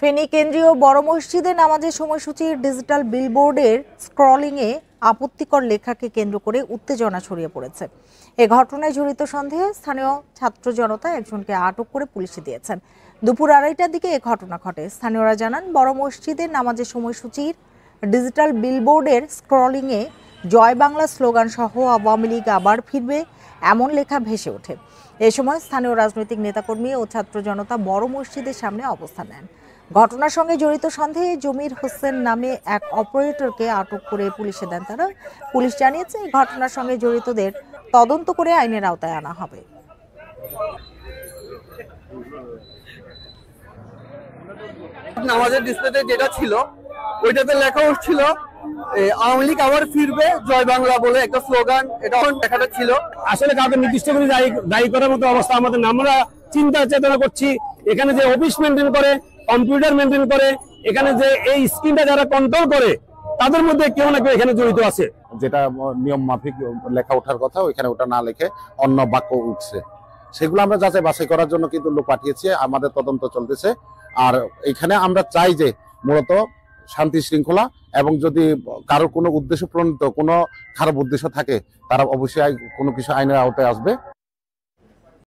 ফেনী কেন্দ্রীয় বড় মসজিদে নামাজের সময়সূচির ডিজিটাল বিলবোর্ডের স্ক্রলিংয়ে আপত্তিকর লেখাকে কেন্দ্র করে উত্তেজনা ছড়িয়ে পড়েছে। এ ঘটনায় জড়িত সন্দেহে স্থানীয় ছাত্র জনতা একজনকে আটক করে পুলিশে দিয়েছেন। দুপুর 2:30টার দিকে এ ঘটনা ঘটে। স্থানীয়রা জানান, বড় মসজিদে নামাজের সময়সূচির ডিজিটাল বিলবোর্ডের স্ক্রলিংয়ে জয় বাংলা স্লোগান সহ আওয়ামী লীগ আবার ফিরবে এমন লেখা ভেসে ওঠে। এ সময় স্থানীয় রাজনৈতিক নেতাকর্মী ও ছাত্র জনতা বড় মসজিদের সামনে অবস্থান নেন। ঘটনার সঙ্গে জড়িত সন্দেহে জমির হোসেন নামে এক অপারেটরকে আটক করে পুলিশে দেন তারা। পুলিশ জানিয়েছে, এই ঘটনার সঙ্গে জড়িতদের তদন্ত করে আইনের আওতায় আনা হবে। নামাজের ডিসপ্লেতে যেটা ছিল ওইটাতে লেখা উঠছিল আওয়ামী লীগ আবার ফিরবে জয় বাংলা বলে একটা স্লোগান, এটা লেখাটা ছিল। আসলে কাউকে নির্দিষ্ট করে দায়ী করার মতো অবস্থা আমাদের না। আমরা চিন্তা চেতনা করছি, এখানে যে অফিস মেনটেন করে, কম্পিউটার মেনটেন করে, এখানে যে এই স্ক্রিনটা যারা কন্ট্রোল করে, তাদের মধ্যে কেউ না কেউ এখানে জড়িত আছে। যেটা নিয়ম মাফিক লেখা ওঠার কথা ওইখানে ওটা না লিখে অন্য বাক্য উঠছে, সেগুলো আমরা যাচাই বাছাই করার জন্য কিন্তু লোক পাঠিয়েছি, আমাদের তদন্ত চলতেছে। আর এখানে আমরা চাই যে মূলত শান্তি শৃঙ্খলা, এবং যদি কারোর কোনো উদ্দেশ্য প্রণীত কোনো খারাপ উদ্দেশ্য থাকে তারা অবশ্যই কোনো কিছু আইনের আওতায় আসবে।